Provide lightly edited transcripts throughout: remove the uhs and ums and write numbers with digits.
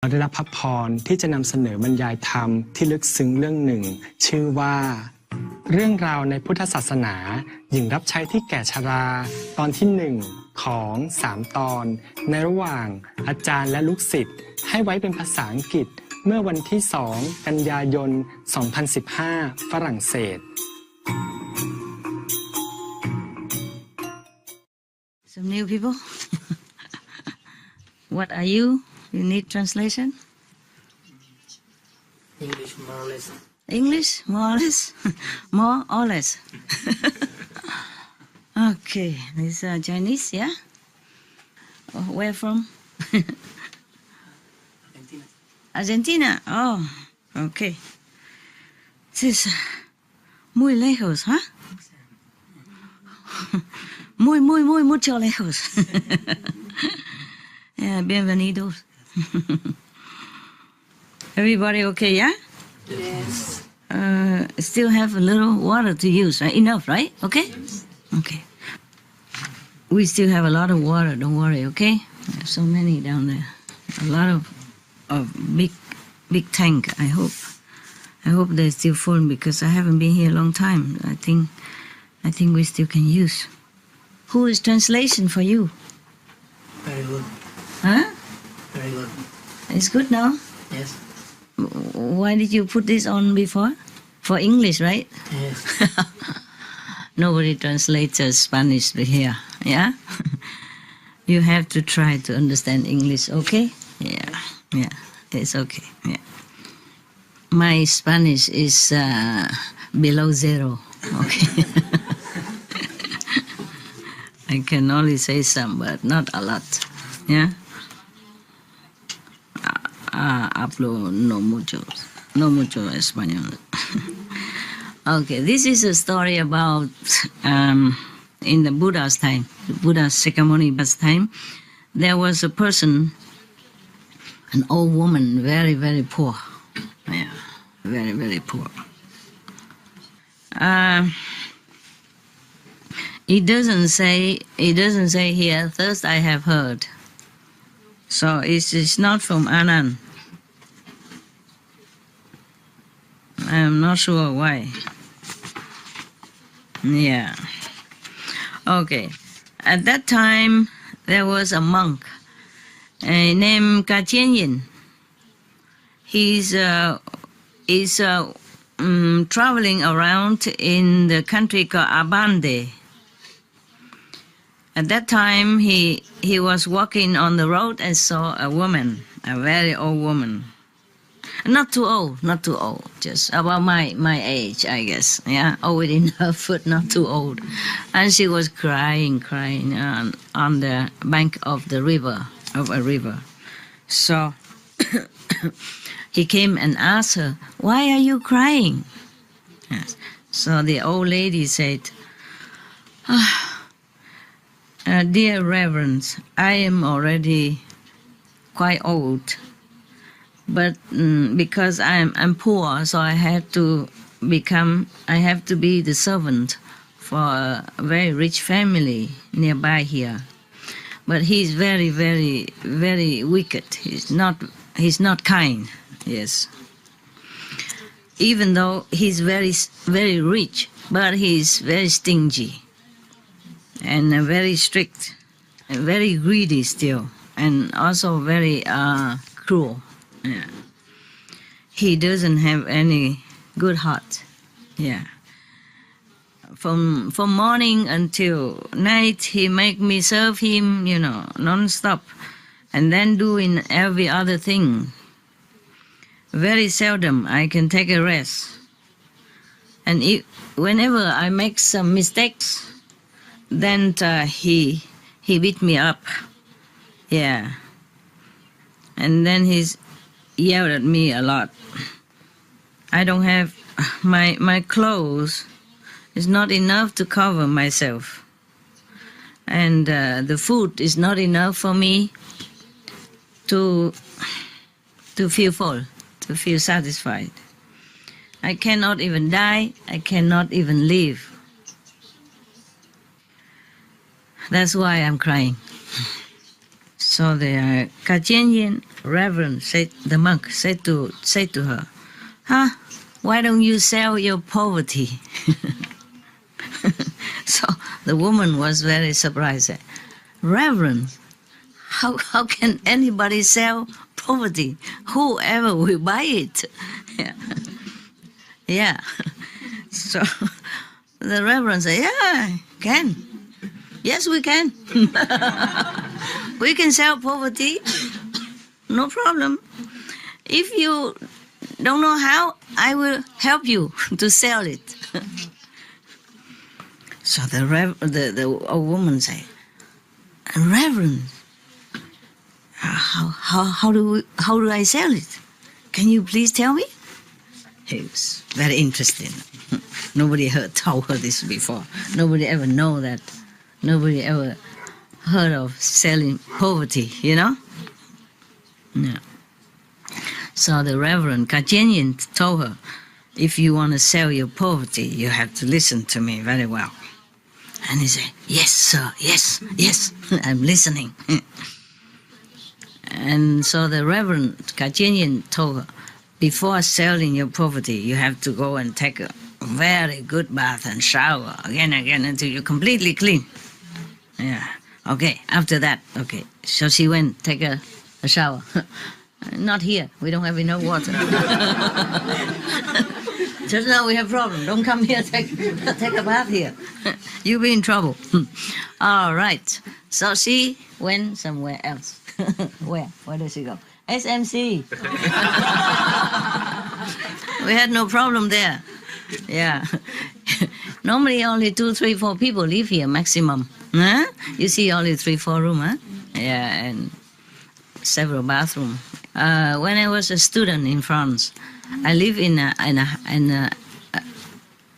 เราได้รับพระพรที่จะนำเสนอบรรยายธรรมที่ลึกซึ้งเรื่องหนึ่งชื่อว่าเรื่องราวในพุทธศาสนาหญิงรับใช้ที่แก่ชราตอนที่1ของ3ตอนในระหว่างอาจารย์และลูกศิษย์ให้ไว้เป็นภาษาอังกฤษเมื่อวันที่2กันยายน 2015 ฝรั่งเศส Some new people. What are you? You need translation? English, more or less. English, more or less? More or less? Okay, this is Chinese, yeah? Where from? Argentina. Argentina? Oh, okay. This is muy lejos, huh? Mucho lejos. Yeah, bienvenidos. Everybody okay, yeah? Yes. Still have a little water to use, right? Enough, right? Okay? Okay. We still have a lot of water, don't worry, okay? There's so many down there. A lot of big tank, I hope. I hope they're still full because I haven't been here a long time. I think we still can use. Who is translation for you? Very good. Huh? Very good. It's good now? Yes. Why did you put this on before? For English, right? Yes. Nobody translates Spanish here, yeah? You have to try to understand English, okay? Yeah, it's okay, yeah. My Spanish is below 0, okay? I can only say some, but not a lot, yeah? Hablo no mucho español. Okay, this is a story about in the Buddha's time, the Buddha's Shakyamuni time. There was a person, an old woman, very, very poor. Yeah, very, very poor. It doesn't say here, thirst I have heard. So it's not from Anand. I'm not sure why. Yeah. Okay. At that time, there was a monk named Kachienyin. He's traveling around in the country called Abande. At that time, he was walking on the road and saw a woman, a very old woman. Not too old, just about my age, I guess. Yeah, old enough, but not too old. And she was crying on the bank of a river. So he came and asked her, "Why are you crying?" Yes. So the old lady said, "Dear Reverend, I am already quite old. But because I'm poor, so I have to be the servant for a very rich family nearby here. But he's very, very, very wicked. He's not kind. Yes. Even though he's very, very rich, but he's very stingy and very strict and very greedy still, and also very cruel. Yeah. He doesn't have any good heart. Yeah. From morning until night, he make me serve him, non-stop, and then doing every other thing. Very seldom I can take a rest. And whenever I make some mistakes, then he beat me up. Yeah. And then he's yelled at me a lot. I don't have my clothes is not enough to cover myself, and the food is not enough for me to feel full, to feel satisfied. I cannot even die. I cannot even live. That's why I'm crying. So the Kachenyan reverend said, the monk said to her, "Huh? Why don't you sell your poverty?" So the woman was very surprised. "Reverend, how can anybody sell poverty? Whoever will buy it?" Yeah. Yeah. So the reverend said, "Yeah, can. Yes, we can. We can sell poverty. No problem. If you don't know how, I will help you to sell it." So the old woman said, "Reverend, how do I sell it? Can you please tell me?" It was very interesting. Nobody told her this before. Nobody ever know that. Nobody ever heard of selling poverty, you know? Yeah. So the Reverend Kachenyan told her, "If you want to sell your poverty, you have to listen to me very well." And he said, "Yes, sir, yes, yes, I'm listening." And so the Reverend Kachenyan told her, "Before selling your poverty, you have to go and take a very good bath and shower again and again until you're completely clean." Yeah. Okay, after that, okay. So she went take a shower. Not here. We don't have enough water. Just now we have problem. Don't come here, take a bath here. You'll be in trouble. All right. So she went somewhere else. Where? Where did she go? SMC. We had no problem there. Yeah. Normally only 2, 3, 4 people live here maximum. Huh? You see only 3, 4 rooms, huh? Yeah, and several bathrooms. When I was a student in France, I lived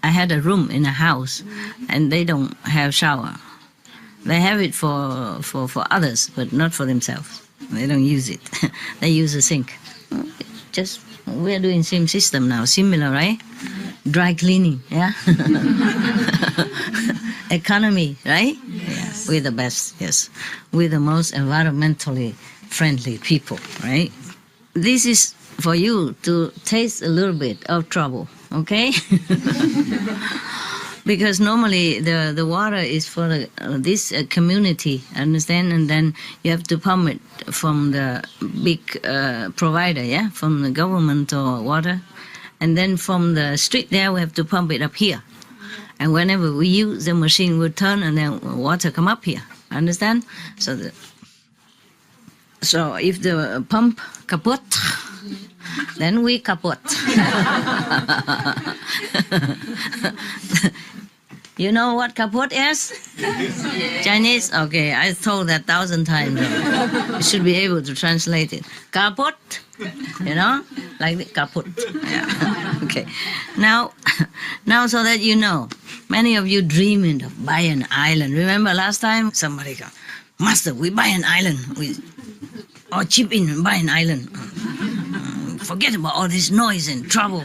I had a room in a house, and they don't have shower. They have it for others, but not for themselves. They don't use it. They use a sink. Just we're doing same system now, similar, right? Dry cleaning, yeah. Economy, right? Yes. We're the best. Yes, we're the most environmentally friendly people, right? This is for you to taste a little bit of trouble, okay? Because normally the water is for this community, understand? And then you have to pump it from the big provider, yeah, from the government or water. And then from the street there, we have to pump it up here. And whenever we use, the machine will turn and then water come up here, understand? So if the pump kaput, then we kaput. You know what kaput is? Chinese? Okay, I told that 1,000 times. You should be able to translate it. Kaput, you know, like the kaput. Yeah. Okay. Now, so that you know, many of you dreaming of buying an island. Remember last time somebody go, "Master, we buy an island. Or chip in and buy an island. Forget about all this noise and trouble."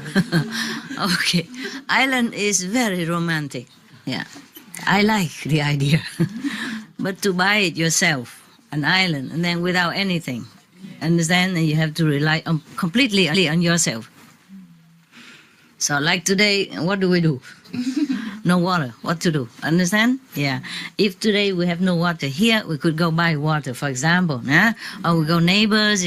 Okay, island is very romantic. Yeah, I like the idea. But to buy it yourself, an island, and then without anything, understand? And you have to rely completely on yourself. So like today, what do? No water. What to do? Understand? Yeah. If today we have no water here, we could go buy water, for example. Or we go neighbors,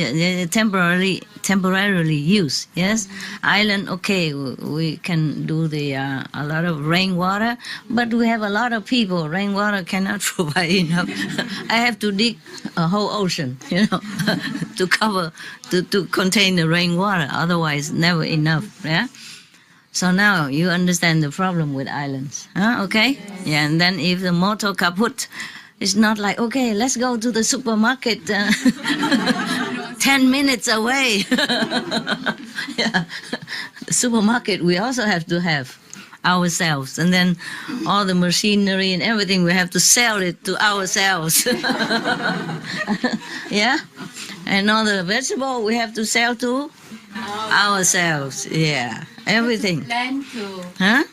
temporarily use. Yes. Island, okay, we can do a lot of rainwater, but we have a lot of people. Rainwater cannot provide enough. I have to dig a whole ocean, to cover, to contain the rainwater. Otherwise, never enough. Yeah. So now you understand the problem with islands, okay? Yeah, and then if the motor kaput, it's not like, okay, let's go to the supermarket 10 minutes away. Yeah. The supermarket we also have to have ourselves, and then all the machinery and everything, we have to sell it to ourselves. Yeah? And all the vegetable we have to sell to ourselves, yeah. everything. Plan to, Huh?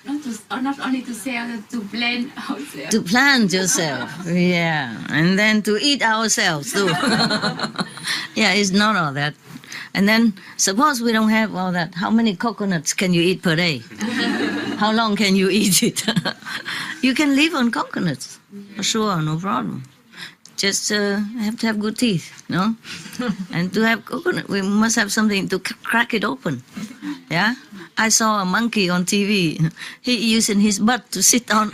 not only to sell, to plan ourselves. To plant yourself, yeah, and then to eat ourselves too. Yeah, it's not all that. And then suppose we don't have all that. How many coconuts can you eat per day? How long can you eat it? You can live on coconuts, for sure, no problem. Just have to have good teeth, no? And to have coconut, we must have something to crack it open. Yeah? I saw a monkey on TV. He using his butt to sit on.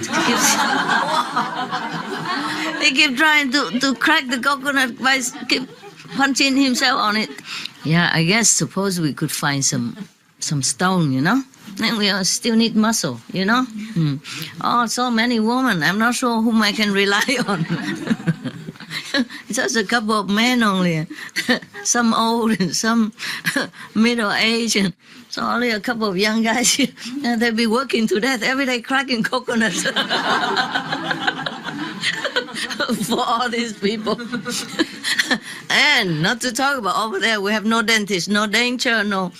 He keep trying to crack the coconut by keep punching himself on it. Yeah, I guess suppose we could find some stone, you know? Then we still need muscle, you know? Oh, so many women. I'm not sure whom I can rely on. Just a couple of men only. Some old and some middle-aged. And so only a couple of young guys. And they'll be working to death every day cracking coconuts. For all these people. And not to talk about over there, we have no dentist, no denture, no,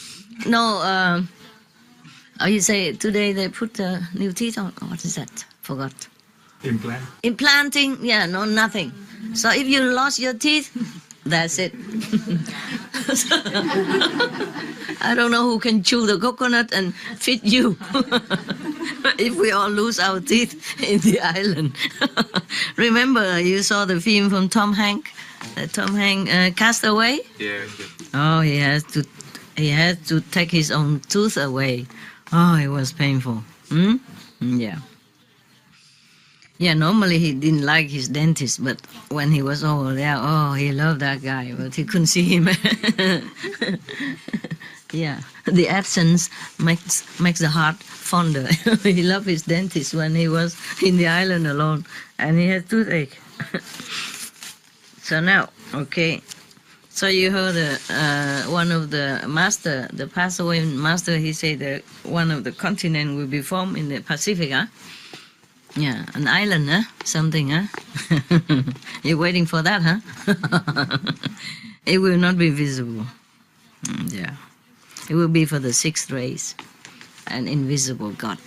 you say today they put new teeth on. What is that? Forgot. Implant. Implanting, yeah, no, nothing. So if you lost your teeth, that's it. I don't know who can chew the coconut and feed you. If we all lose our teeth in the island. Remember, you saw the film from Tom Hanks? Tom Hanks Cast Away? Yeah. Oh, he had to take his own tooth away. Oh, it was painful. Yeah. Yeah, normally he didn't like his dentist, but when he was over there, oh, he loved that guy, but he couldn't see him. Yeah, the absence makes the heart fonder. He loved his dentist when he was in the island alone, and he had toothache. So now, okay. So you heard one of the master, the passed away master, he said that one of the continent will be formed in the Pacific, huh? Yeah, an island, huh? Something, huh? You're waiting for that, huh? It will not be visible. Yeah. It will be for the sixth race, an invisible God.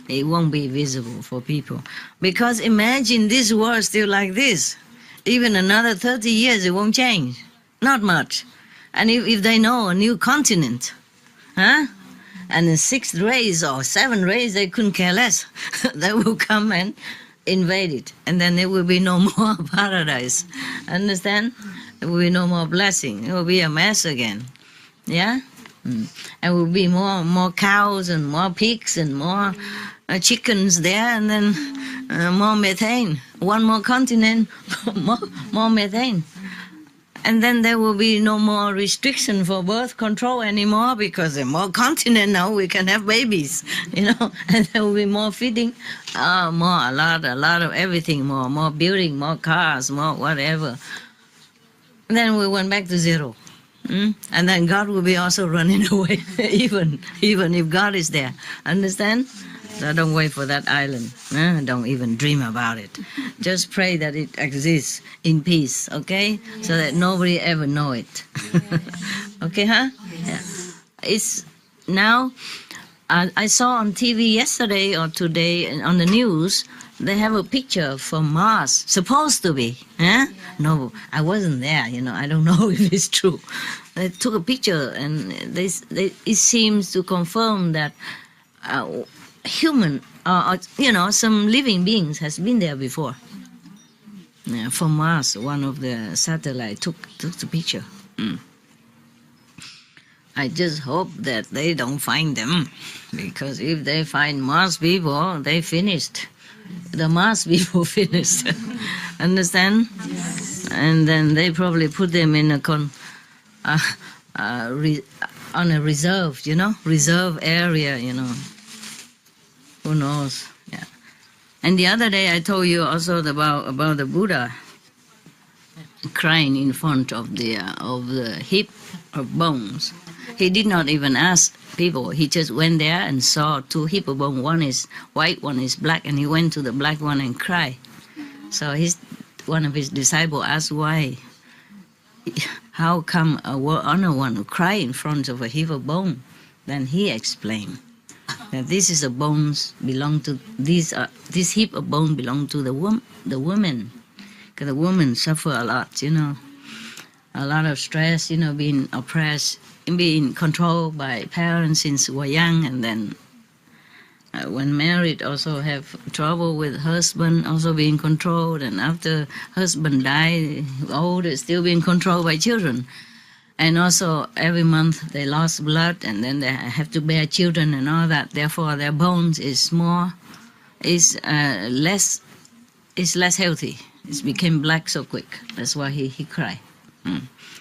It won't be visible for people. Because imagine this world still like this. Even another 30 years, it won't change. Not much. And if they know a new continent, huh? And the sixth race or seventh race, they couldn't care less. They will come and invade it. And then there will be no more paradise. Understand? There will be no more blessing. It will be a mess again. Yeah? And will be more cows and more pigs and more chickens there, and then more methane. One more continent, more methane. And then there will be no more restriction for birth control anymore, because there are more continent now, we can have babies, you know, and there will be more feeding, a lot of everything, more building, more cars, more whatever. And then we went back to zero. And then God will be also running away, even if God is there. Understand? So don't wait for that island. Don't even dream about it. Just pray that it exists in peace, okay? So that nobody ever know it. Okay, huh? Yeah. It's now, I saw on TV yesterday or today on the news, they have a picture from Mars, supposed to be. No, I wasn't there, you know, I don't know if it's true. They took a picture, and it seems to confirm that human, you know, some living beings has been there before. From Mars, one of the satellites took the picture. I just hope that they don't find them, because if they find Mars people, they finished. The Mars people finished. Understand? Yes. And then they probably put them in on a reserve, you know, reserve area, you know. Who knows? Yeah. And the other day I told you also about the Buddha crying in front of the heap of bones. He did not even ask people. He just went there and saw two heap of bones. One is white, one is black, and he went to the black one and cried. So one of his disciples asked why. How come a honor one would cry in front of a heap of bone? Then he explained. that this is a bones belong to this heap of bone belong to the woman, because the woman suffer a lot, a lot of stress, being oppressed, being controlled by parents since we're young, and then when married also have trouble with husband, also being controlled, and after husband die, old, still being controlled by children. And also every month they lost blood, and then they have to bear children and all that. Therefore, their bones is less healthy. It became black so quick. That's why he cried.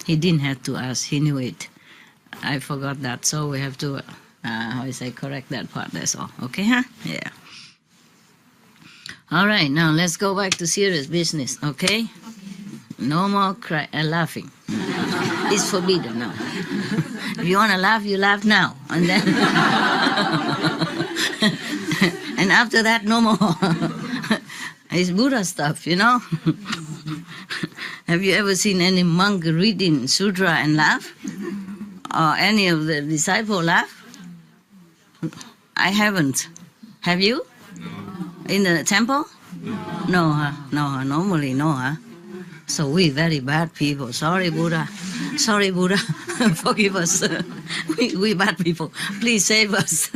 He didn't have to ask. He knew it. I forgot that, so we have to correct that part. That's all. Okay, huh? Yeah. All right. Now let's go back to serious business. Okay. No more laughing. It's forbidden now. If you want to laugh, you laugh now, and then and after that, no more. It's Buddha stuff, Have you ever seen any monk reading sutra and laugh, or any of the disciples laugh? I haven't. Have you? In the temple? No, huh? No, huh? Normally, no, huh? So we very bad people. Sorry, Buddha. Sorry, Buddha. Forgive us. We bad people. Please save us.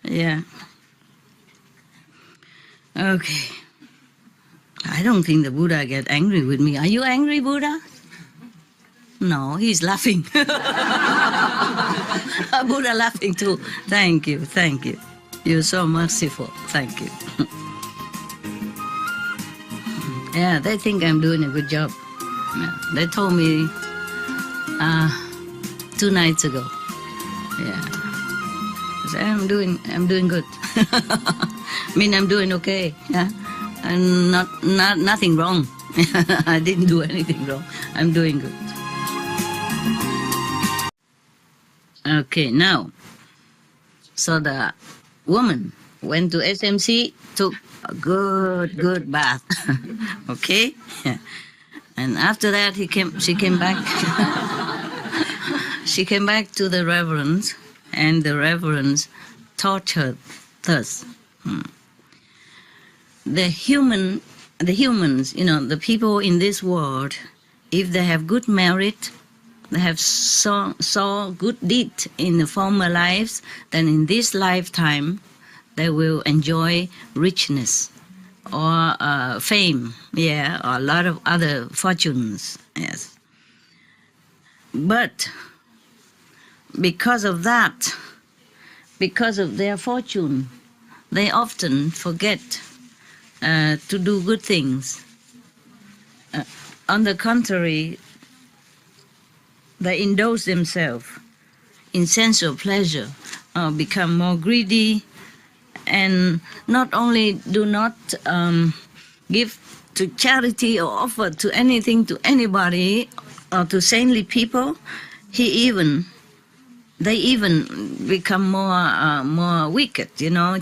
Yeah. Okay. I don't think the Buddha get angry with me. Are you angry, Buddha? No, he's laughing. Buddha laughing too. Thank you, thank you. You're so merciful. Thank you. Yeah, they think I'm doing a good job. Yeah, they told me 2 nights ago. Yeah, I said, I'm doing good. I'm doing okay. Yeah, and nothing wrong. I didn't do anything wrong. I'm doing good. Okay, now, so the woman went to SMC, took a good bath. Okay, yeah. And after that she came back. She came back to the reverends, and the reverends taught her thus. The humans, the people in this world, if they have good merit, they have saw good deed in the former lives, then in this lifetime they will enjoy richness or fame, yeah, or a lot of other fortunes, yes. But because of that, because of their fortune, they often forget to do good things. On the contrary, they indulge themselves in sense of pleasure, become more greedy, and not only do not give to charity or offer to anything to anybody or to saintly people, they even become more wicked,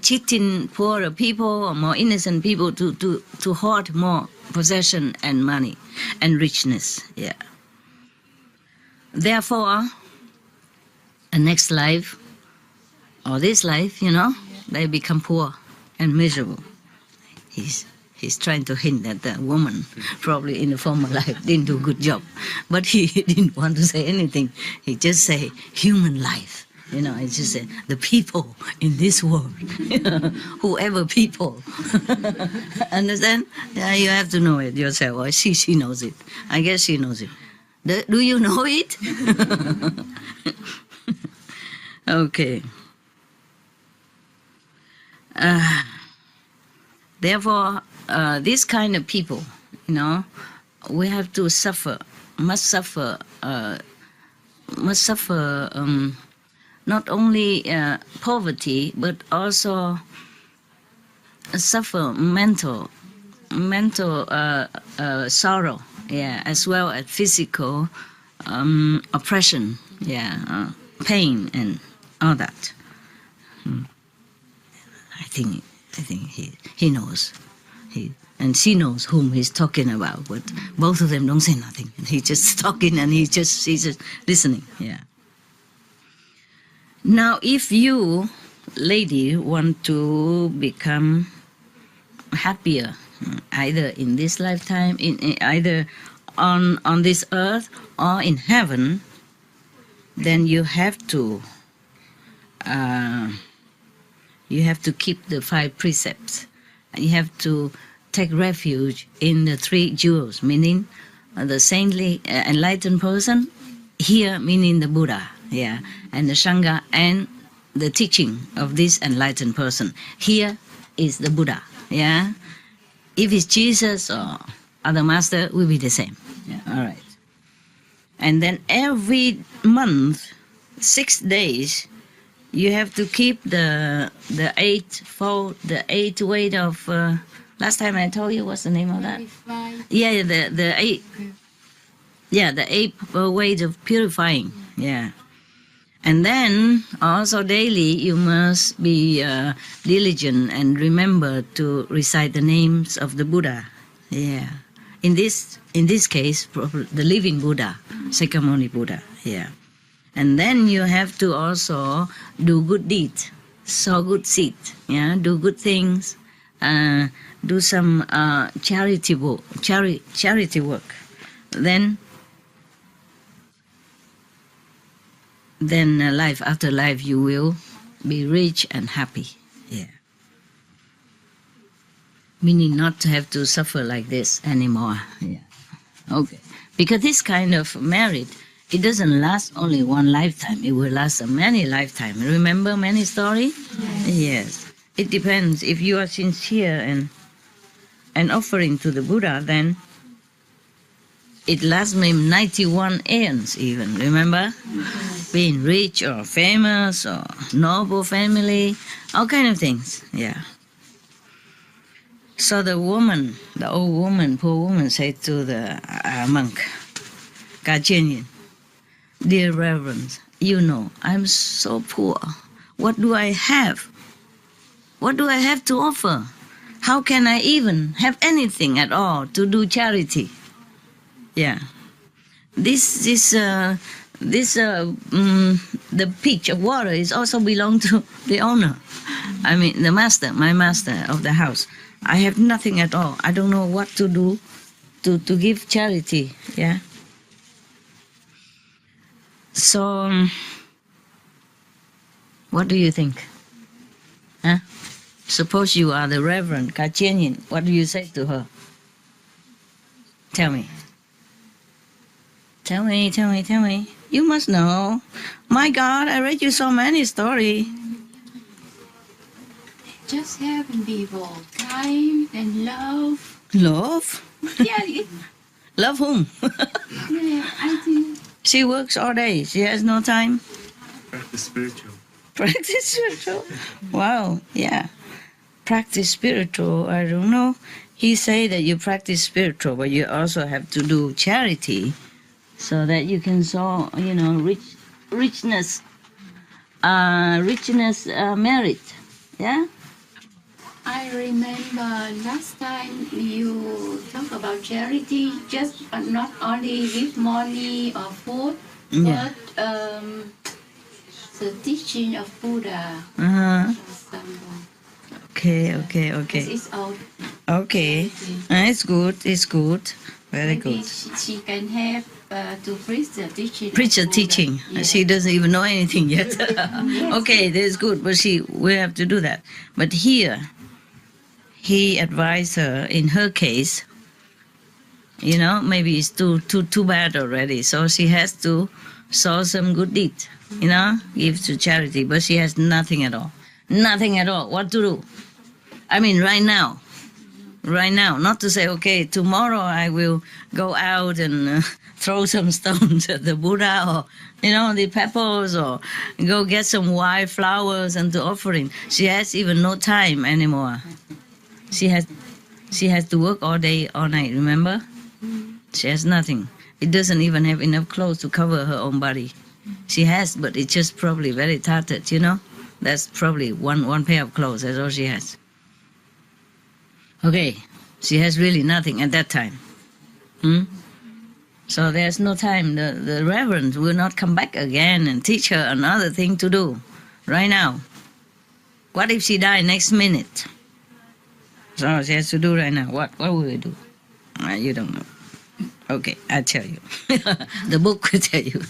cheating poorer people or more innocent people to hoard more possession and money and richness. Yeah. Therefore, the next life or this life, they become poor and miserable. He's trying to hint that the woman probably in the former life didn't do a good job, but he didn't want to say anything. He just say human life. He just said the people in this world, whoever people. Understand? Yeah, you have to know it yourself. Or she knows it. I guess she knows it. Do you know it? Okay. Therefore, this kind of people, we have to must suffer not only poverty, but also suffer mental sorrow, yeah, as well as physical oppression, yeah, pain and all that. I think he knows, and she knows whom he's talking about. But both of them don't say nothing. He's just talking, and he's just listening. Yeah. Now, if you lady want to become happier, either in this lifetime, in either on this earth or in heaven, then you have to keep the 5 precepts. You have to take refuge in the 3 jewels, meaning the saintly enlightened person, here meaning the Buddha, yeah, and the Sangha and the teaching of this enlightened person. Here is the Buddha, yeah. If it's Jesus or other master, will be the same. Yeah, all right. And then every month, 6 days, you have to keep the 8 weight of. Last time I told you, what's the name of that? Yeah, the 8. Yeah, the 8 ways of purifying. Yeah. And then also daily you must be diligent and remember to recite the names of the Buddha. Yeah. In this case, the living Buddha, Sakyamuni Buddha. Yeah. And then you have to also do good deeds, sow good seed. Yeah. Do good things. Do some charity work. Then life after life you will be rich and happy. Yeah. Meaning not to have to suffer like this anymore. Yeah. Okay. Because this kind of merit, it doesn't last only one lifetime. It will last many lifetimes. Remember many stories? Yes. It depends. If you are sincere and offering to the Buddha, then it lasts maybe 91 aeons even, remember? Being rich or famous or noble family, all kind of things, yeah. So the old woman, poor woman, said to the monk, Kachenyin, dear Reverend, you know, I'm so poor. What do I have? What do I have to offer? How can I even have anything at all to do charity? Yeah. The pitch of water is also belong to the owner. I mean, the master, my master of the house. I have nothing at all. I don't know what to do to give charity. Yeah. So, what do you think? Huh? Suppose you are the Reverend Kachenyin. What do you say to her? Tell me. Tell me. You must know. My God, I read you so many stories. Just having people kind and love. Love? Yeah, Love whom? yeah, I think. She works all day. She has no time. Practice spiritual. Practice spiritual. Wow, yeah. Practice spiritual, I don't know. He say that you practice spiritual, but you also have to do charity so that you can sow, richness merit. Yeah? I remember last time you talk about charity, but not only with money or food, Yeah. but the teaching of Buddha. Uh-huh. Someone. Okay. This is all. Okay. It's good. Very Maybe good. she can help to preach the teaching. Preach of the Buddha. teaching. Yeah. She doesn't even know anything yet. Okay, that's good, but we have to do that. But here, he advised her, in her case, maybe it's too bad already. So she has to sow some good deed, give to charity. But she has nothing at all. Nothing at all. What to do? I mean, right now. Not to say, okay, tomorrow I will go out and throw some stones at the Buddha or, the pebbles, or go get some wild flowers and to offering. She has even no time anymore. She has to work all day, all night, remember? She has nothing. It doesn't even have enough clothes to cover her own body. She has, but it's just probably very tattered, That's probably one pair of clothes, that's all she has. Okay, she has really nothing at that time. So there's no time. The Reverend will not come back again and teach her another thing to do right now. What if she die next minute? So she has to do right now. What will you do? You don't know. Okay, I'll tell you. The book will tell you.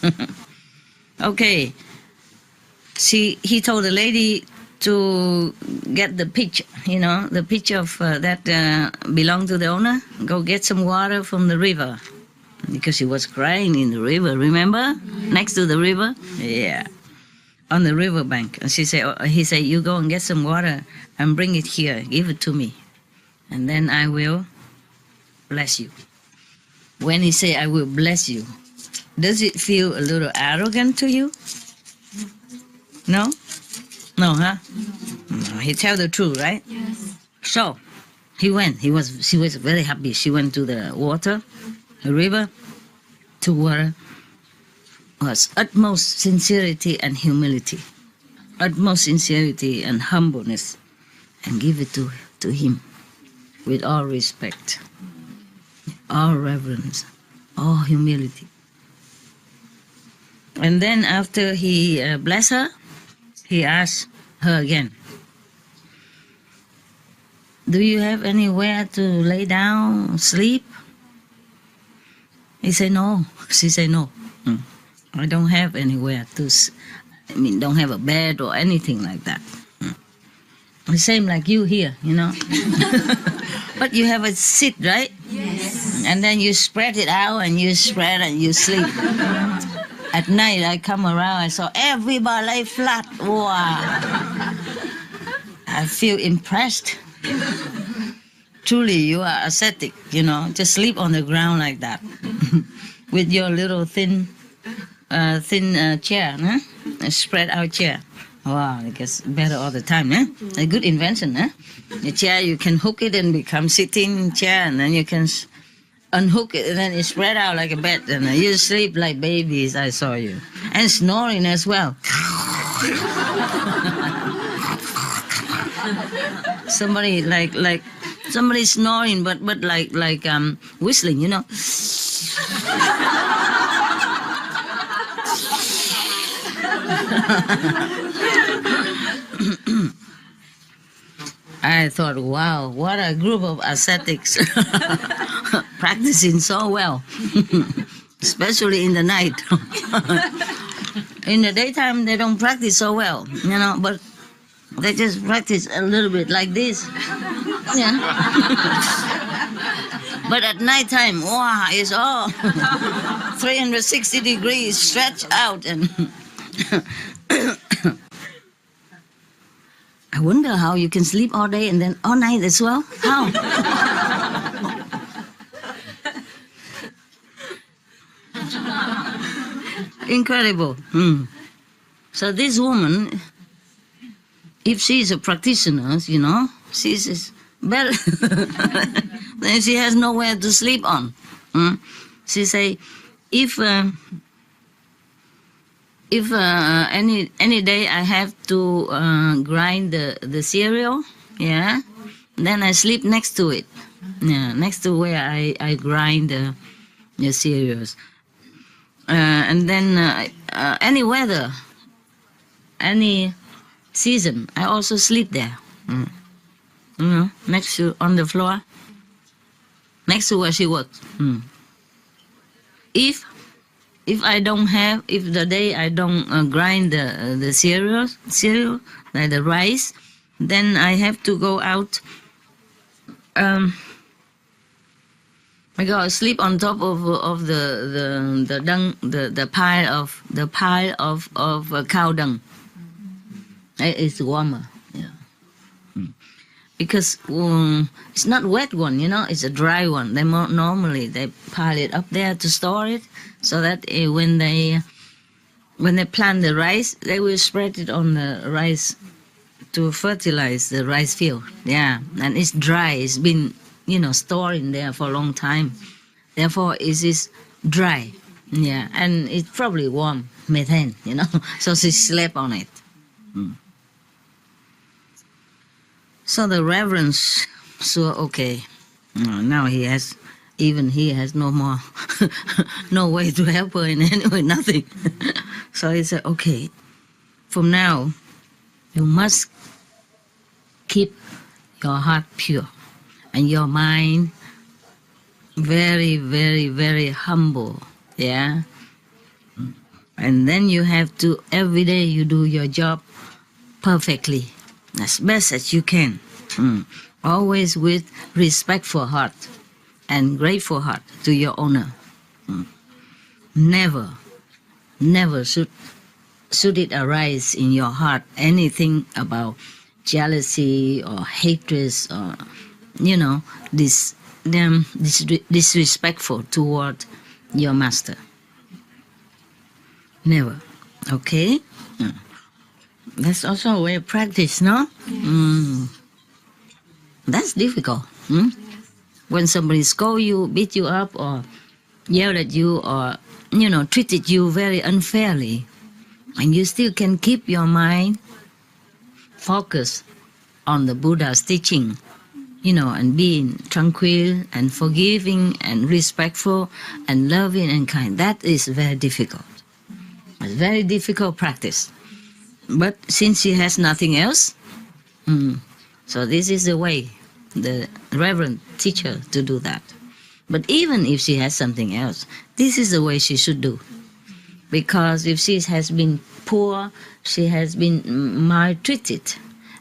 Okay. He told the lady to get the pitcher, the pitcher of that belonged to the owner. Go get some water from the river. Because she was crying in the river, remember? Next to the river? Yeah. On the riverbank. And he said, you go and get some water and bring it here. Give it to me. And then I will bless you. When he say, I will bless you, does it feel a little arrogant to you? No? No, huh? No, he tell the truth, right? Yes. So, he went. She was very happy. She went to the water, the river, to water. Was utmost sincerity and humility. Utmost sincerity and humbleness. And give it to him with all respect, all reverence, all humility. And then after he blessed her, he asked her again, do you have anywhere to lay down, sleep? He said no. She said no. I don't have anywhere to, don't have a bed or anything like that. The same like you here, But you have a seat, right? Yes. And then you spread it out and you spread and you sleep. At night I come around, I saw everybody lay flat. Wow. I feel impressed. Truly, you are ascetic, just sleep on the ground like that. With your little thin chair, huh? A spread out chair. Wow, it gets better all the time, eh? A good invention, eh? The chair, you can hook it and become sitting chair, and then you can unhook it, and then it spread out like a bed, and you sleep like babies, I saw you. And snoring as well. Somebody like somebody snoring, but like whistling, I thought, wow, what a group of ascetics practicing so well, especially in the night. In the daytime, they don't practice so well, but they just practice a little bit like this. Yeah. But at nighttime, wow, it's all 360 degrees stretched out. And I wonder how you can sleep all day and then all night as well. How? Incredible. So this woman, if she's a practitioner, she's better. Then she has nowhere to sleep on. She say, if any day I have to grind the cereal, yeah, then I sleep next to it, yeah, next to where I grind the cereals. And then any weather, any season, I also sleep there. Next to, on the floor, next to where she works. If the day I don't grind the cereal, like the rice, then I have to go out. I go sleep on top of the dung, the pile of cow dung. It's warmer, yeah. Because it's not wet one, it's a dry one. Normally they pile it up there to store it, so that when they plant the rice, they will spread it on the rice to fertilize the rice field. Yeah, and it's dry. It's been stored in there for a long time. Therefore, it is dry. Yeah, and it's probably warm, methane. So she slept on it. So the reverence, so okay. Now he has no more, no way to help her in any way, nothing. So he said, okay, from now, you must keep your heart pure and your mind very, very, very humble. Yeah. And then you have to, every day you do your job perfectly, as best as you can. Always with respectful heart and grateful heart to your owner. Never, never should it arise in your heart anything about jealousy or hatred or, disrespectful toward your master. Never. Okay? That's also a way of practice, no? That's difficult. When somebody scold you, beat you up, or yell at you, or, treated you very unfairly, and you still can keep your mind focused on the Buddha's teaching, and being tranquil and forgiving and respectful and loving and kind. That is very difficult. It's very difficult practice. But since she has nothing else, so this is the way the Reverend teach her to do that. But even if she has something else, this is the way she should do. Because if she has been poor, she has been maltreated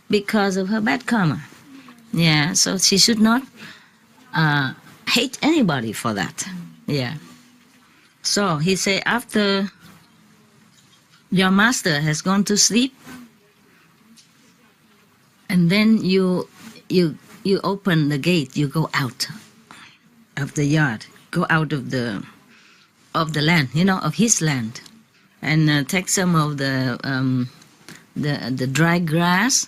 because of her bad karma. Yeah, so she should not hate anybody for that. Yeah. So he said, after your master has gone to sleep, and then you open the gate, you go out of the yard, go out of the land, of his land, and take some of the dry grass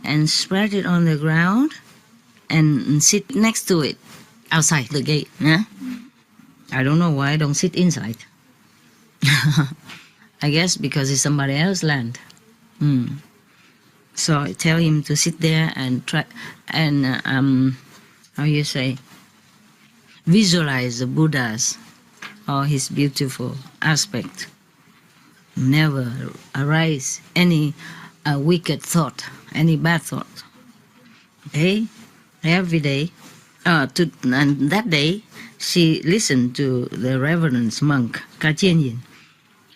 and spread it on the ground and sit next to it outside the gate. Yeah? I don't know why I don't sit inside. I guess because it's somebody else's land. So I tell him to sit there and try and visualize the Buddha's or his beautiful aspect. Never arise any wicked thought, any bad thought. Okay, every day. And that day, she listened to the Reverend monk Ka-Chien Yin,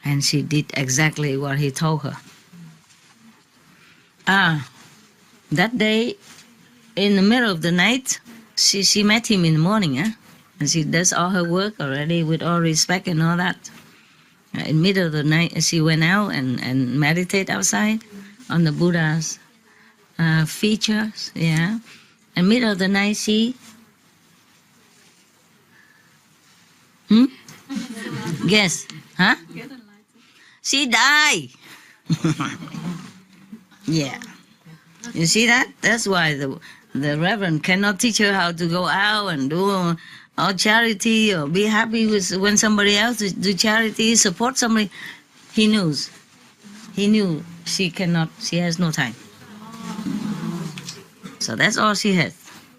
and she did exactly what he told her. That day, in the middle of the night, she met him in the morning, and she does all her work already with all respect and all that. In the middle of the night, she went out and meditate outside on the Buddha's features, yeah. In the middle of the night, she... Guess, huh? She died. Yeah. You see that? That's why the Reverend cannot teach her how to go out and do all charity or be happy with when somebody else do charity, support somebody. He knew she cannot, she has no time. So that's all she had,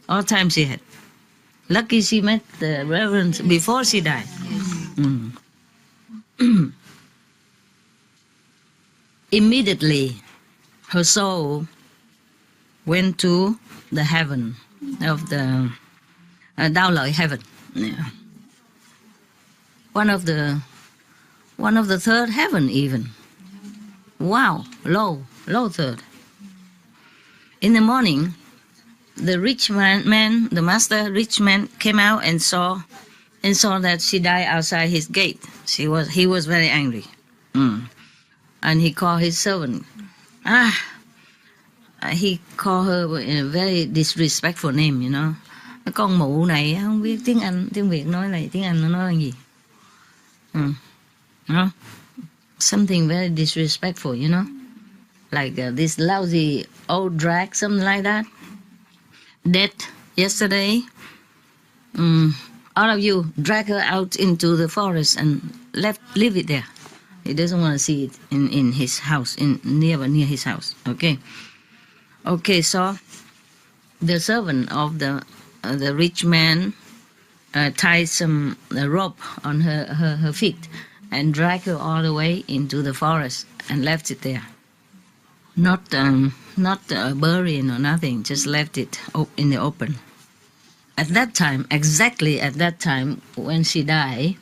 all time she had. Lucky she met the Reverend before she died. Immediately, her soul went to the heaven of the Dao Lợi heaven. Yeah. One of the third heaven even. Wow, low third. In the morning, the rich man, the master rich man, came out and saw that she died outside his gate. He was very angry, and he called his servant. He called her in a very disrespectful name, Con mụ này không biết tiếng Anh, tiếng Việt nói này, tiếng Anh nó nói gì? Something very disrespectful, like this lousy old drag, something like that. Dead yesterday. All of you drag her out into the forest and leave it there. He doesn't want to see it in his house, near his house. Okay, so the servant of the rich man tied some rope on her feet and dragged her all the way into the forest and left it there. not burying or nothing, just left it in the open. At that time, exactly at that time when she died,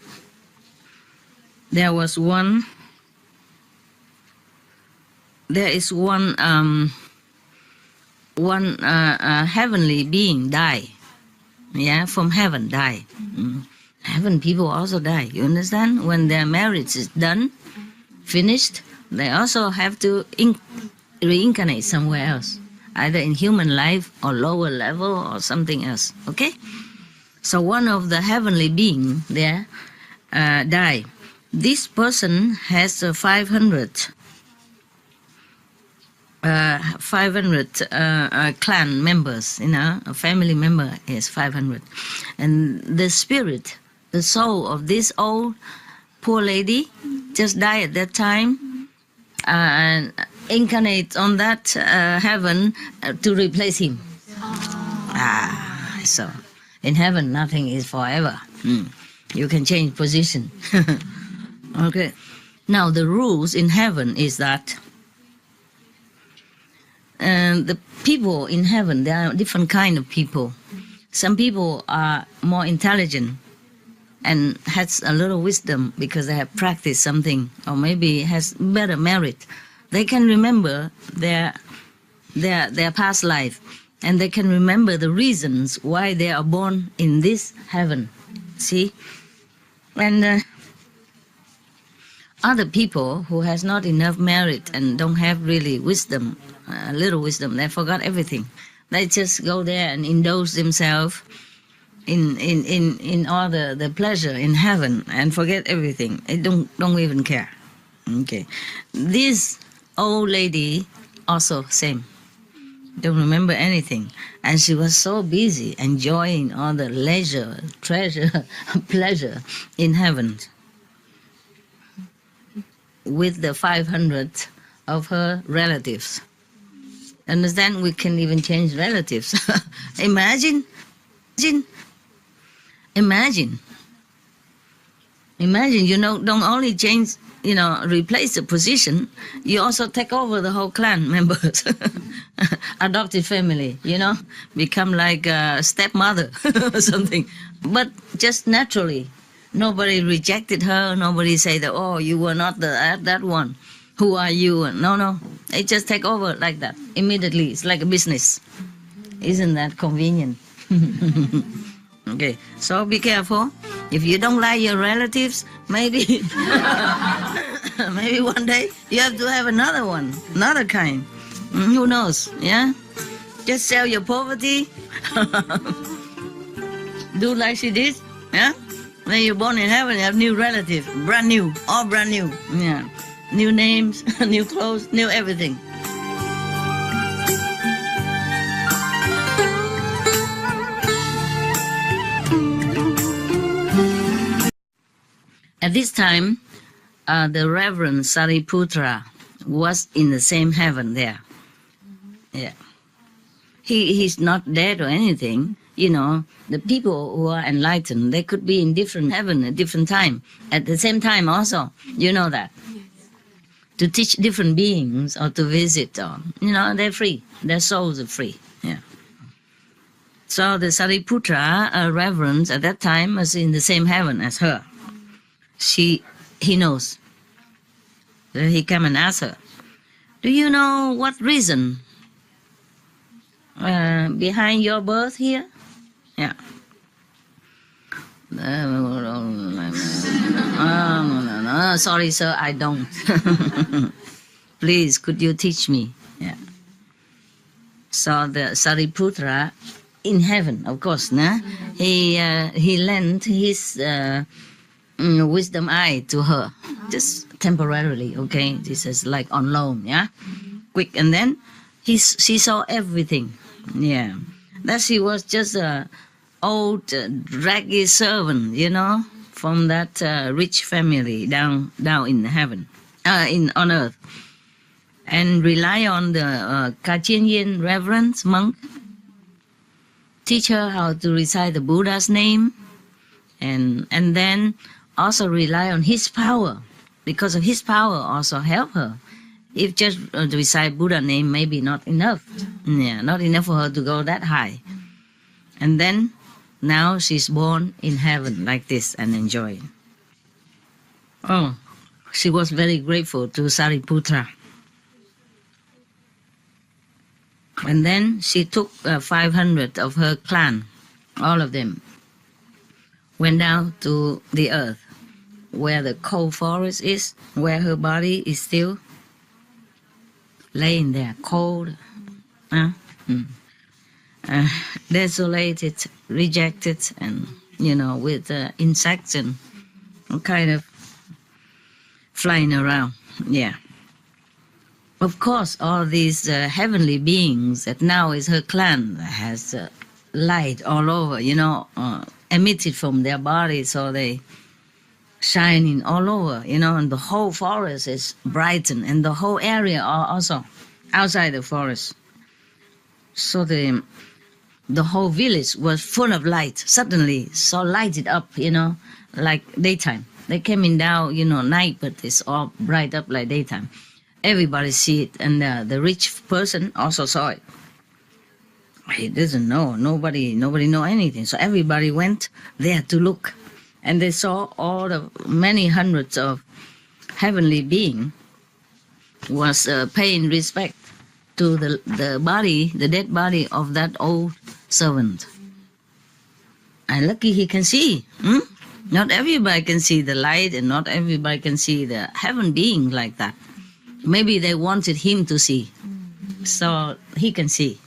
there is one heavenly being die, from heaven die. Heaven people also die, you understand? When their marriage is done, finished, they also have to reincarnate somewhere else, either in human life or lower level or something else, okay? So one of the heavenly being there die. This person has 500 clan members, a family member is 500. And the spirit, the soul of this old poor lady just died at that time and incarnate on that heaven to replace him. So in heaven nothing is forever. You can change position. Okay. Now the rules in heaven is that the people in heaven, there are different kind of people. Some people are more intelligent and has a little wisdom because they have practiced something, or maybe has better merit. They can remember their past life, and they can remember the reasons why they are born in this heaven. See? And other people who has not enough merit and don't have really wisdom, little wisdom, they forgot everything. They just go there and indulge themselves in all the pleasure in heaven and forget everything. They don't even care. Okay. This old lady also same. Don't remember anything. And she was so busy enjoying all the leisure, treasure, pleasure in heaven with the 500 of her relatives. Understand? We can even change relatives. Imagine, don't only change, replace the position, you also take over the whole clan members. Adopted family, become like a stepmother or something. But just naturally, nobody rejected her, nobody said, oh, you were not that one. Who are you? No. They just take over like that immediately. It's like a business. Isn't that convenient? Okay, so be careful. If you don't like your relatives, maybe maybe one day you have to have another one, another kind. Who knows? Yeah, just sell your poverty. Do like she did. Yeah, when you're born in heaven, you have new relatives, brand new, all brand new. Yeah, new names, new clothes, new everything. At this time, the Reverend Sariputra was in the same heaven there. Yeah, he's not dead or anything. The people who are enlightened, they could be in different heaven at different time. At the same time also, you know that. To teach different beings or to visit, or, they're free. Their souls are free. Yeah. So the Sariputra Reverend at that time was in the same heaven as her. He knows. So he come and ask her, do you know what reason behind your birth here? Yeah. No, sorry, sir, I don't. Please, could you teach me? Yeah. So the Sariputra in heaven, of course, he lent his wisdom eye to her, just temporarily, okay? This is like on loan, yeah? Quick, and then she saw everything, yeah. That she was just a old, draggy servant, from that rich family down in heaven, on earth. And rely on the Kachin reverend monk, teach her how to recite the Buddha's name, and then also rely on his power, because of his power also help her If just to recite Buddha name, maybe not enough. Yeah, not enough for her to go that high. And then now she's born in heaven like this and enjoy. Oh, she was very grateful to Sariputra. And then she took 500 of her clan, all of them, went down to the earth where the cold forest is, where her body is still laying there, cold, desolated, rejected, and, with insects and all kind of flying around. Yeah. Of course, all these heavenly beings that now is her clan has light all over, emitted from their bodies, so they shining all over, and the whole forest is brightened, and the whole area are also outside the forest. So the whole village was full of light, suddenly, so lighted up, like daytime. They came in down, night, but it's all bright up like daytime. Everybody see it, and the rich person also saw it. He doesn't know. Nobody know anything. So everybody went there to look, and they saw all the many hundreds of heavenly beings was paying respect to the body, the dead body of that old servant. And lucky he can see. Not everybody can see the light, and not everybody can see the heaven being like that. Maybe they wanted him to see, so he can see.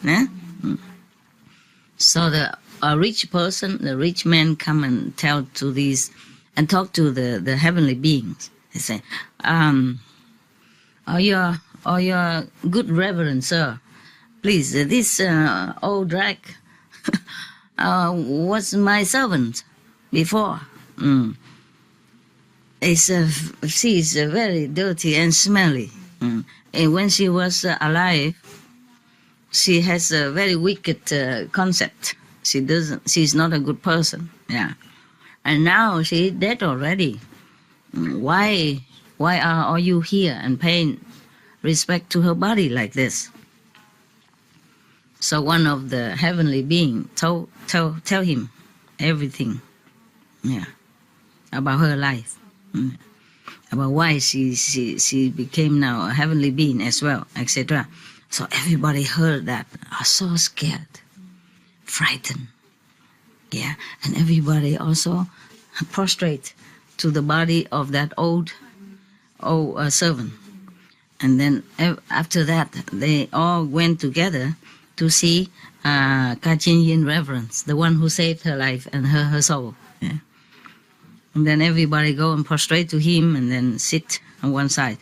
So the rich person, the rich man, come and tell to these, and talk to the heavenly beings. They say, "Oh, your good reverend sir, please, this old drag was my servant before. She's very dirty and smelly. And when she was alive, she has a very wicked concept. She's not a good person. Yeah, and now she's dead already. Why are all you here and paying respect to her body like this?" So one of the heavenly beings tell him everything. Yeah, about her life. About why she became now a heavenly being as well, etc. So everybody heard that, are so scared, frightened. Yeah, and everybody also prostrate to the body of that old servant. And then after that, they all went together to see Kachin Yin Reverence, the one who saved her life and her soul. Yeah. And then everybody go and prostrate to him, and then sit on one side.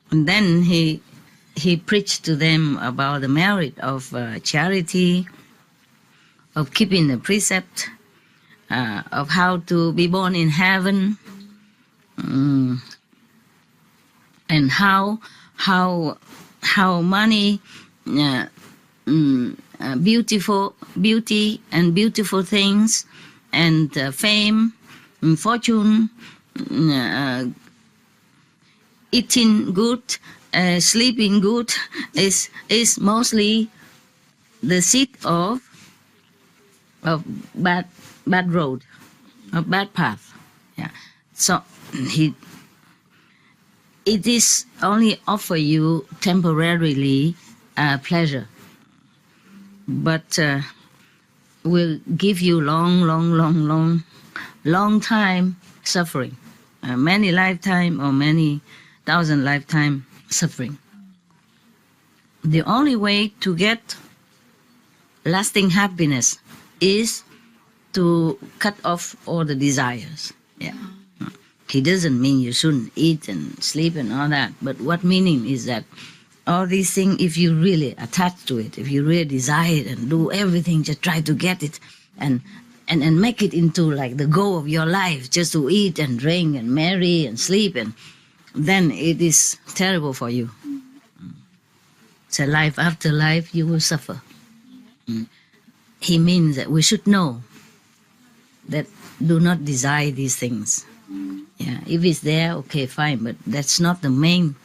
And then he preached to them about the merit of charity, of keeping the precept, of how to be born in heaven, and how money, beauty and beautiful things, and fame, and fortune, eating good, sleeping good is mostly the seat of bad road, of bad path. Yeah. So it is only offer you temporarily pleasure, but will give you long time suffering, many lifetime or many thousand lifetime suffering. The only way to get lasting happiness is to cut off all the desires. Yeah. It doesn't mean you shouldn't eat and sleep and all that, but what meaning is that all these things, if you really attach to it, if you really desire it and do everything, just try to get it and make it into like the goal of your life, just to eat and drink and marry and sleep, and then it is terrible for you. So life after life, you will suffer. He means that we should know that do not desire these things. Yeah, if it's there, okay, fine, but that's not the main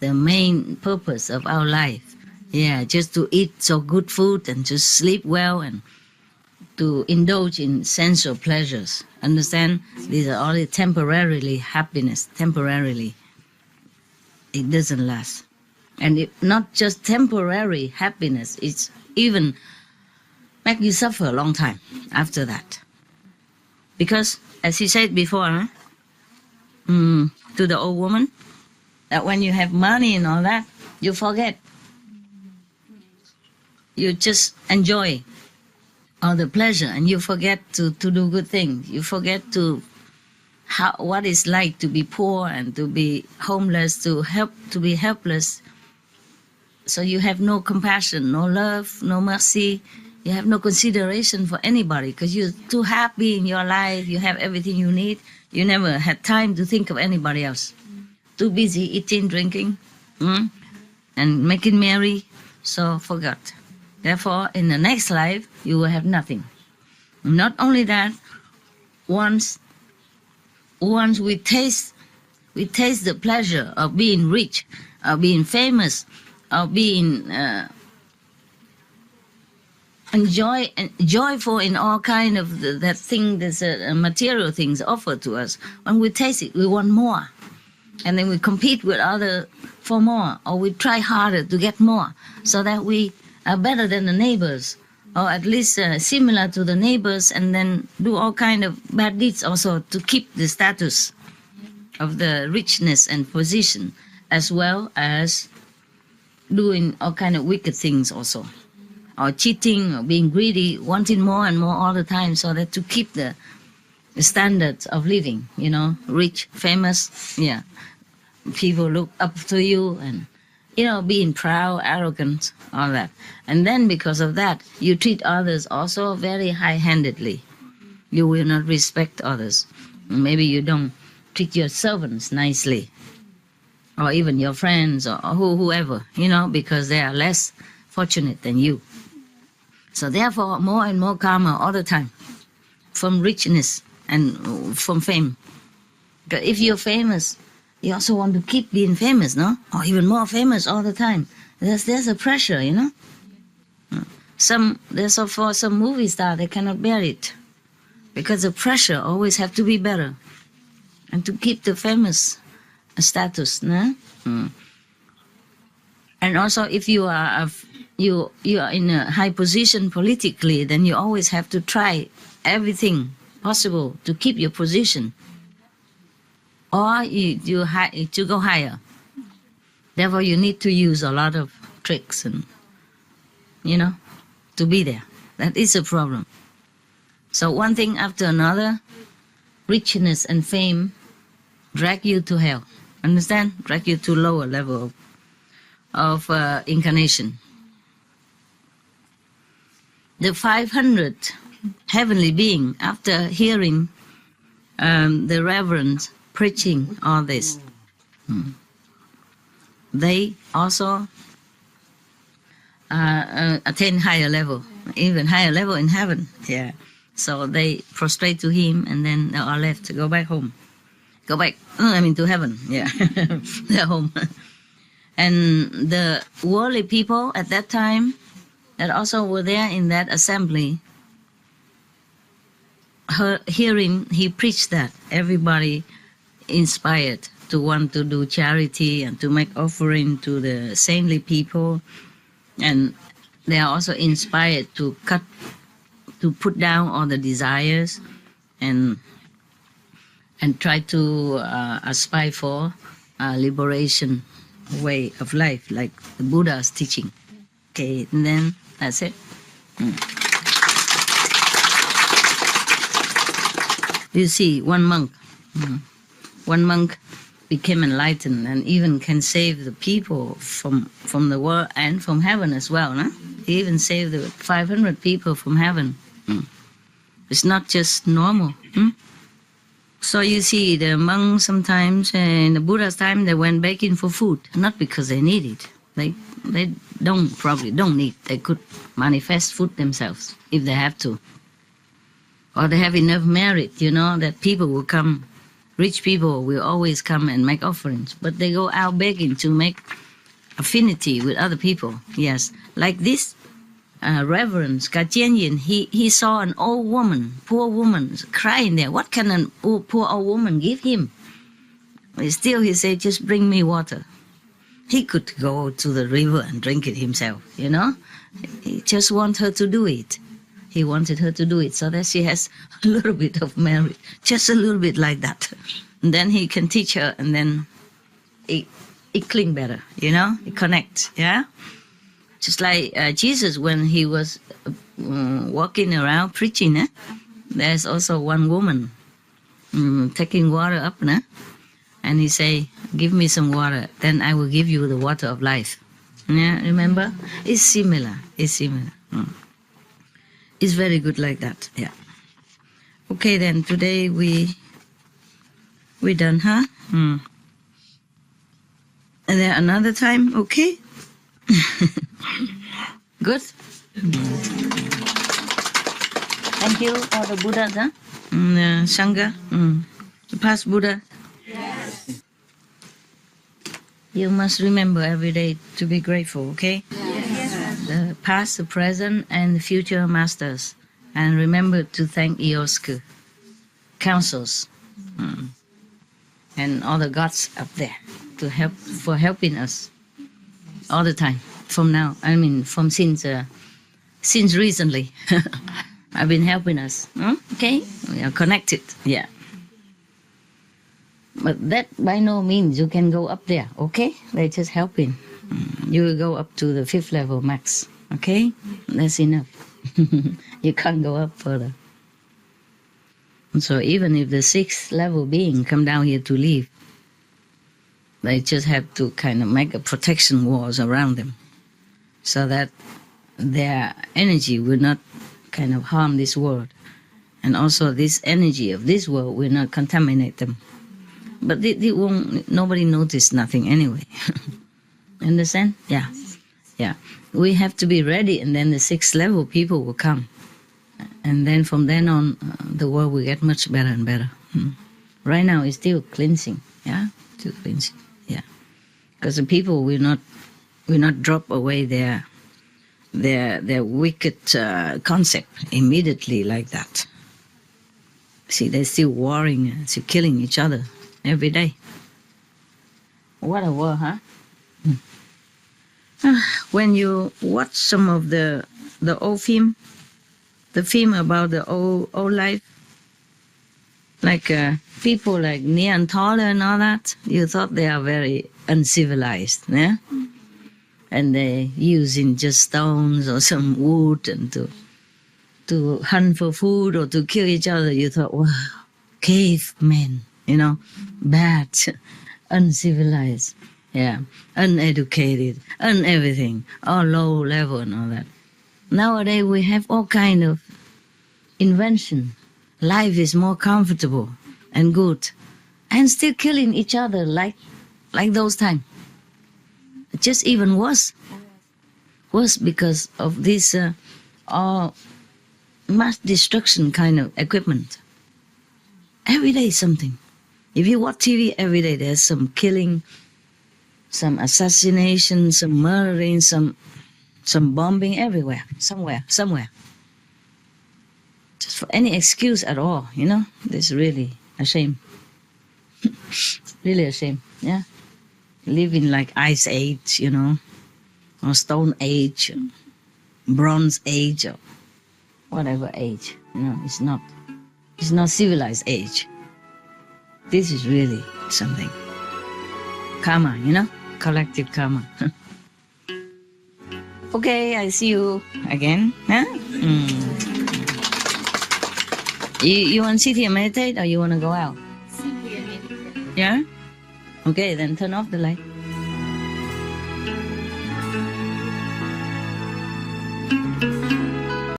the main purpose of our life. Yeah, just to eat so good food and to sleep well and to indulge in sensual pleasures. Understand? These are only temporarily happiness, temporarily. It doesn't last. And it, not just temporary happiness, it's even make you suffer a long time after that. Because, as he said before, to the old woman, that when you have money and all that, you forget. You just enjoy all the pleasure and you forget to do good things. You forget what it's like to be poor and to be homeless, to be helpless. So you have no compassion, no love, no mercy. You have no consideration for anybody because you're too happy in your life. You have everything you need. You never had time to think of anybody else. Too busy eating, drinking, and making merry. So forgot. Therefore, in the next life, you will have nothing. Not only that, once we taste the pleasure of being rich, of being famous, of being joyful in all kind of that thing, that's material things offered to us. When we taste it, we want more, and then we compete with others for more, or we try harder to get more, so that we are better than the neighbors, or at least similar to the neighbors, and then do all kind of bad deeds also to keep the status of the richness and position, as well as doing all kind of wicked things also, or cheating, or being greedy, wanting more and more all the time, so that to keep the standards of living, rich, famous, people look up to you, and being proud, arrogant, all that. And then because of that, you treat others also very high-handedly. You will not respect others. Maybe you don't treat your servants nicely, or even your friends, or whoever, because they are less fortunate than you. So therefore, more and more karma all the time, from richness and from fame. Because if you're famous, you also want to keep being famous, no? Or even more famous all the time. There's a pressure, For some movie star, they cannot bear it, because the pressure always have to be better, and to keep the famous status, no? And also, if you are in a high position politically, then you always have to try everything possible to keep your position, or to go higher. Therefore, you need to use a lot of tricks and, to be there. That is a problem. So one thing after another, richness and fame drag you to hell. Understand? Drag you to lower level of incarnation. The 500 heavenly beings, after hearing the Reverend preaching all this, they also attain higher level, even higher level in heaven. Yeah. So they prostrate to him, and then they are left to go back home. To heaven. Yeah. They're home. And the worldly people at that time that also were there in that assembly, hearing he preached that, everybody inspired to want to do charity and to make offering to the saintly people, and they are also inspired to put down all the desires and try to aspire for liberation way of life, like the Buddha's teaching. Okay, and then that's it. You see, one monk became enlightened and even can save the people from the world and from heaven as well. No? He even saved the 500 people from heaven. It's not just normal. So you see, the monks sometimes, in the Buddha's time, they went begging for food, not because they need it. They probably don't need. They could manifest food themselves if they have to. Or they have enough merit, that people will come Rich people will always come and make offerings, but they go out begging to make affinity with other people. Yes, like this Reverend Kajian, he saw an old woman, poor woman, crying there. What can a poor old woman give him? Still, he said, just bring me water. He could go to the river and drink it himself, you know. He just wanted her to do it. He wanted her to do it so that she has a little bit of merit, just a little bit like that. And then he can teach her, and then it cling better, you know, it connects, yeah? Just like Jesus, when he was walking around preaching, there's also one woman taking water up, and he say, give me some water, then I will give you the water of life. Yeah, remember? It's similar. It's similar. It's very good like that. Yeah. Okay, then today we done, huh? And then another time, okay? Good. Thank you all the Buddhas, huh? Sangha, the past Buddha. Yes. You must remember every day to be grateful, okay? Yes. The past, the present, and the future masters. And remember to thank Eosku, councils, and all the gods up there for helping us all the time. From now, I mean, since recently, I've been helping us. Okay, we are connected. Yeah. But that by no means you can go up there, okay? They're just helping. You will go up to the 5th level max, okay? That's enough. You can't go up further. So even if the 6th level being come down here to live, they just have to kind of make a protection walls around them so that their energy will not kind of harm this world. And also this energy of this world will not contaminate them. But it won't, nobody noticed nothing anyway. Understand? Yeah. Yeah. We have to be ready, and then the 6th level people will come. And then from then on, the world will get much better and better. Right now it's still cleansing. Yeah? Still cleansing. Yeah. Because the people will not drop away their wicked concept immediately like that. See, they're still warring, still killing each other every day. What a war, huh? When you watch some of the old film, the film about the old life, like people like Neanderthal and all that, you thought they are very uncivilized, yeah? And they using just stones or some wood and to hunt for food or to kill each other. You thought, wow, cavemen, you know, bad, uncivilized, yeah, uneducated, everything, all low level and all that. Nowadays we have all kind of invention. Life is more comfortable and good, and still killing each other like those times. Just even worse because of this mass destruction kind of equipment. Every day something. If you watch TV every day, there's some killing, some assassination, some murdering, some bombing everywhere, somewhere. Just for any excuse at all, you know. This is really a shame. Really a shame, yeah. Living like Ice Age, you know, or Stone Age, or Bronze Age, or whatever age, you know. It's not civilized age. This is really something. Karma, you know, collective karma. Okay, I see you again, huh? You want to sit here and meditate, or you want to go out? Sit here. Yeah? Okay, then turn off the light.